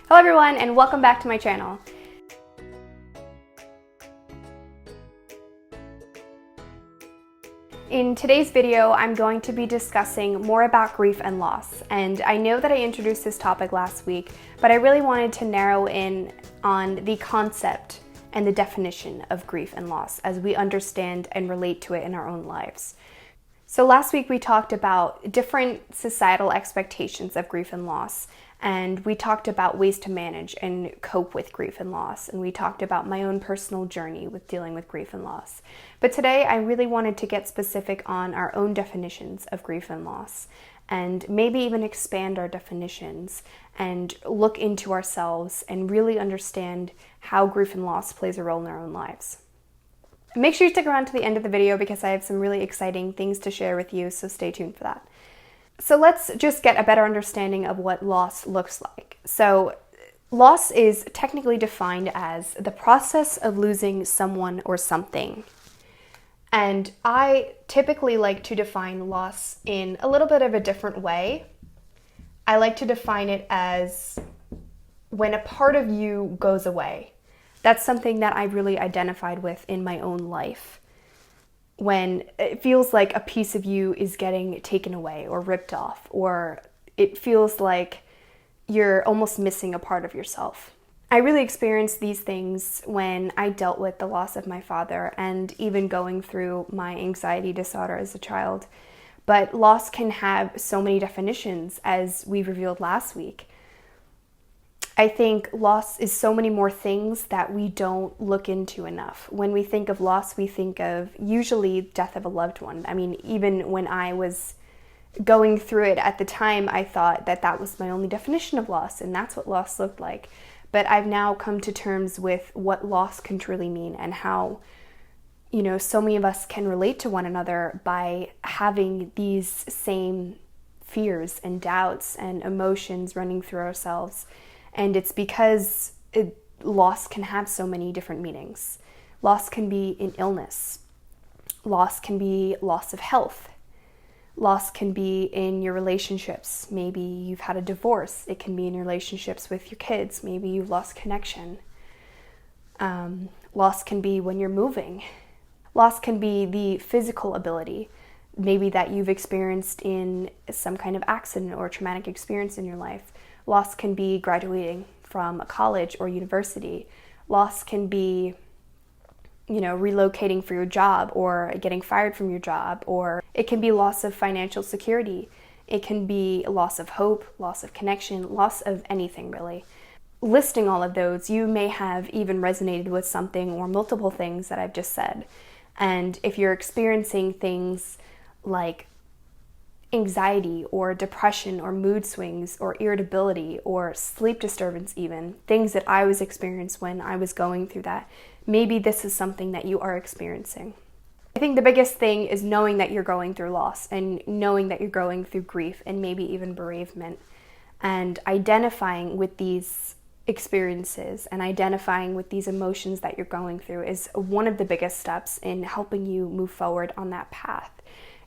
Hello everyone and welcome back to my channel. In today's video, I'm going to be discussing more about grief and loss. And I know that I introduced this topic last week, but I really wanted to narrow in on the concept and the definition of grief and loss as we understand and relate to it in our own lives. So last week we talked about different societal expectations of grief and loss, and we talked about ways to manage and cope with grief and loss, and we talked about my own personal journey with dealing with grief and loss. But today I really wanted to get specific on our own definitions of grief and loss, and maybe even expand our definitions and look into ourselves and really understand how grief and loss plays a role in our own lives. Make sure you stick around to the end of the video because I have some really exciting things to share with you, so stay tuned for that. So let's just get a better understanding of what loss looks like. So loss is technically defined as the process of losing someone or something. And I typically like to define loss in a little bit of a different way. I like to define it as when a part of you goes away. That's something that I've really identified with in my own life. When it feels like a piece of you is getting taken away or ripped off, or it feels like you're almost missing a part of yourself. I really experienced these things when I dealt with the loss of my father and even going through my anxiety disorder as a child. But loss can have so many definitions, as we revealed last week. I think loss is so many more things that we don't look into enough. When we think of loss, we think of usually death of a loved one. I mean, even when I was going through it at the time, I thought that that was my only definition of loss, and that's what loss looked like. But I've now come to terms with what loss can truly mean and how, so many of us can relate to one another by having these same fears and doubts and emotions running through ourselves. And it's because loss can have so many different meanings. Loss can be an illness. Loss can be loss of health. Loss can be in your relationships. Maybe you've had a divorce. It can be in your relationships with your kids. Maybe you've lost connection. Loss can be when you're moving. Loss can be the physical ability, maybe that you've experienced in some kind of accident or traumatic experience in your life. Loss can be graduating from a college or university. Loss can be, relocating for your job or getting fired from your job, or it can be loss of financial security. It can be loss of hope, loss of connection, loss of anything really. Listing all of those, you may have even resonated with something or multiple things that I've just said. And if you're experiencing things like anxiety or depression or mood swings or irritability or sleep disturbance, even things that I was experiencing when I was going through that, maybe this is something that you are experiencing. I think the biggest thing is knowing that you're going through loss and knowing that you're going through grief and maybe even bereavement, and identifying with these experiences and identifying with these emotions that you're going through is one of the biggest steps in helping you move forward on that path.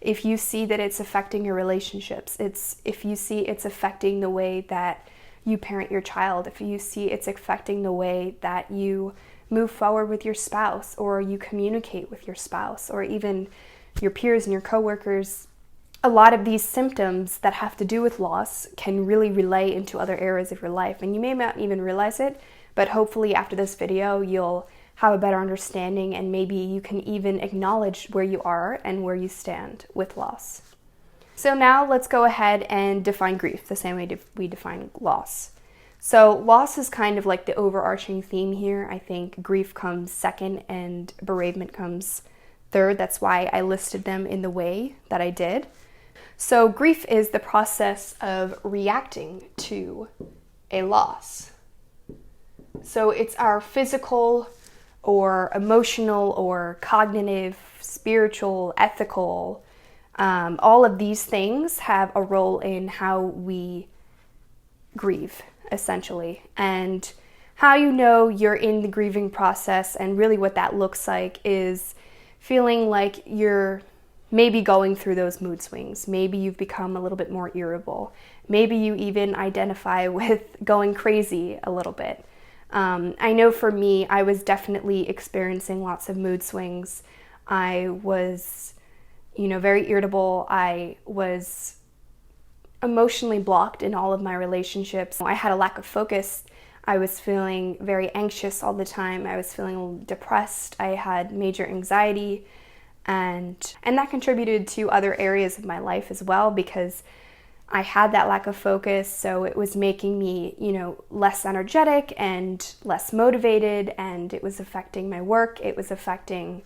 If you see that it's affecting your relationships, if you see it's affecting the way that you parent your child, if you see it's affecting the way that you move forward with your spouse, or you communicate with your spouse, or even your peers and your coworkers, a lot of these symptoms that have to do with loss can really relay into other areas of your life. And you may not even realize it, but hopefully after this video, you'll have a better understanding, and maybe you can even acknowledge where you are and where you stand with loss. So now let's go ahead and define grief the same way we define loss. So loss is kind of like the overarching theme here. I think grief comes second and bereavement comes third. That's why I listed them in the way that I did. So grief is the process of reacting to a loss. So it's our physical or emotional or cognitive, spiritual, ethical, all of these things have a role in how we grieve, essentially. And how you know you're in the grieving process and really what that looks like is feeling like you're maybe going through those mood swings. Maybe you've become a little bit more irritable. Maybe you even identify with going crazy a little bit. I know for me, I was definitely experiencing lots of mood swings. I was, very irritable. I was emotionally blocked in all of my relationships. I had a lack of focus. I was feeling very anxious all the time. I was feeling depressed. I had major anxiety, and that contributed to other areas of my life as well, because I had that lack of focus. So it was making me, less energetic and less motivated, and it was affecting my work. It was affecting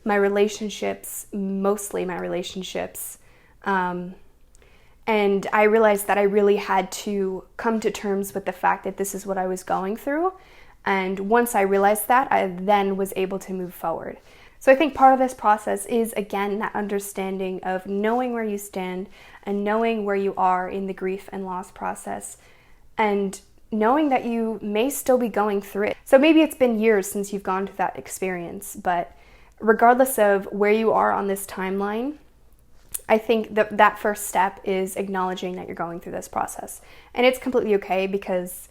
my relationships, mostly my relationships. And I realized that I really had to come to terms with the fact that this is what I was going through. And once I realized that, I then was able to move forward. So I think part of this process is, again, that understanding of knowing where you stand and knowing where you are in the grief and loss process, and knowing that you may still be going through it. So maybe it's been years since you've gone through that experience, but regardless of where you are on this timeline, I think that first step is acknowledging that you're going through this process. And it's completely okay, because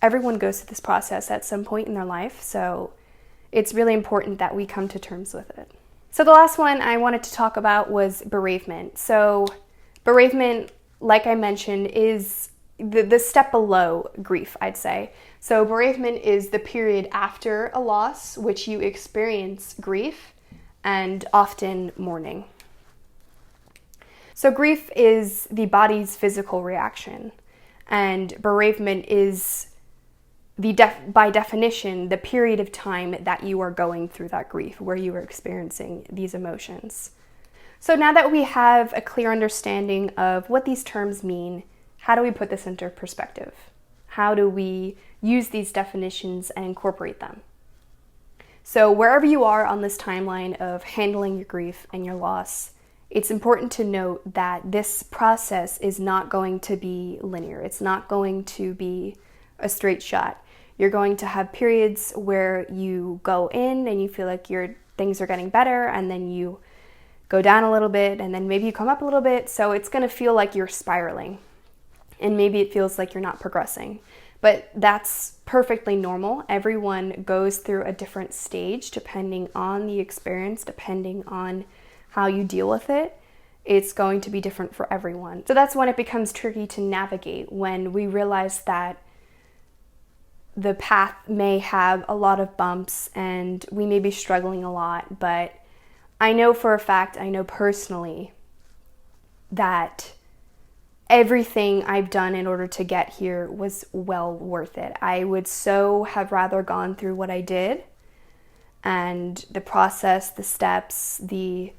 everyone goes through this process at some point in their life. So it's really important that we come to terms with it. So the last one I wanted to talk about was bereavement. So bereavement, like I mentioned, is the step below grief, I'd say. So bereavement is the period after a loss, which you experience grief and often mourning. So grief is the body's physical reaction, and bereavement is by definition, the period of time that you are going through that grief, where you are experiencing these emotions. So now that we have a clear understanding of what these terms mean, how do we put this into perspective? How do we use these definitions and incorporate them? So wherever you are on this timeline of handling your grief and your loss, it's important to note that this process is not going to be linear. It's not going to be a straight shot. You're going to have periods where you go in and you feel like things are getting better, and then you go down a little bit, and then maybe you come up a little bit. So it's going to feel like you're spiraling, and maybe it feels like you're not progressing. But that's perfectly normal. Everyone goes through a different stage depending on the experience, depending on how you deal with it. It's going to be different for everyone. So that's when it becomes tricky to navigate, when we realize that the path may have a lot of bumps and we may be struggling a lot. But I know for a fact, I know personally, that everything I've done in order to get here was well worth it. I would so have rather gone through what I did, and the process, the steps, the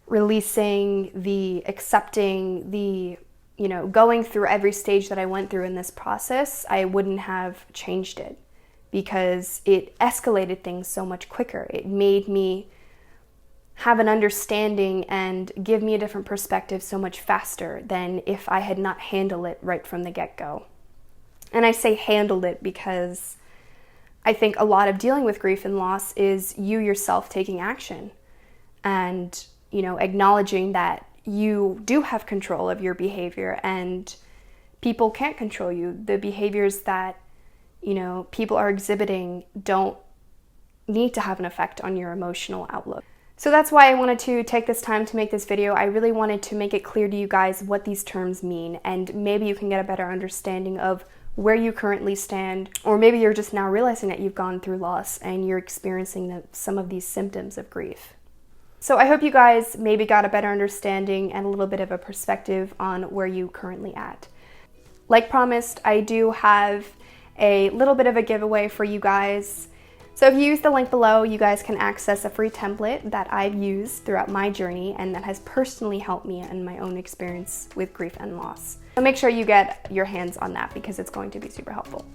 releasing, the accepting, the going through every stage that I went through in this process. I wouldn't have changed it, because it escalated things so much quicker. It made me have an understanding and give me a different perspective so much faster than if I had not handled it right from the get-go. And I say handled it because I think a lot of dealing with grief and loss is you yourself taking action and, acknowledging that you do have control of your behavior, and people can't control you. The behaviors that, people are exhibiting don't need to have an effect on your emotional outlook. So that's why I wanted to take this time to make this video. I really wanted to make it clear to you guys what these terms mean, and maybe you can get a better understanding of where you currently stand, or maybe you're just now realizing that you've gone through loss and you're experiencing some of these symptoms of grief. So I hope you guys maybe got a better understanding and a little bit of a perspective on where you currently at. Like promised, I do have a little bit of a giveaway for you guys. So if you use the link below, you guys can access a free template that I've used throughout my journey and that has personally helped me in my own experience with grief and loss. So make sure you get your hands on that, because it's going to be super helpful.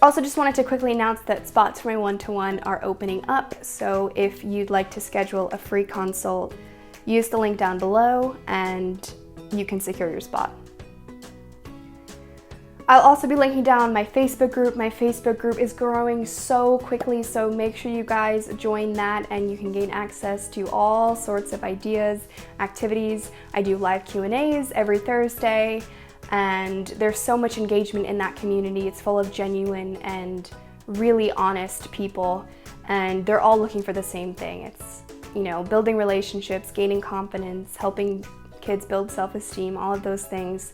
Also, just wanted to quickly announce that spots for my one-to-one are opening up. So if you'd like to schedule a free consult, use the link down below and you can secure your spot. I'll also be linking down my Facebook group. My Facebook group is growing so quickly, so make sure you guys join that and you can gain access to all sorts of ideas, activities. I do live Q&As every Thursday, and there's so much engagement in that community. It's full of genuine and really honest people, and they're all looking for the same thing. It's, you know, building relationships, gaining confidence, helping kids build self-esteem, all of those things.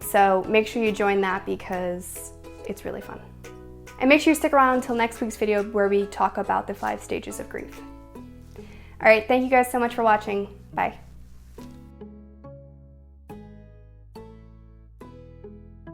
So make sure you join that because it's really fun. And make sure you stick around until next week's video where we talk about the 5 stages of grief. All right, thank you guys so much for watching. Bye.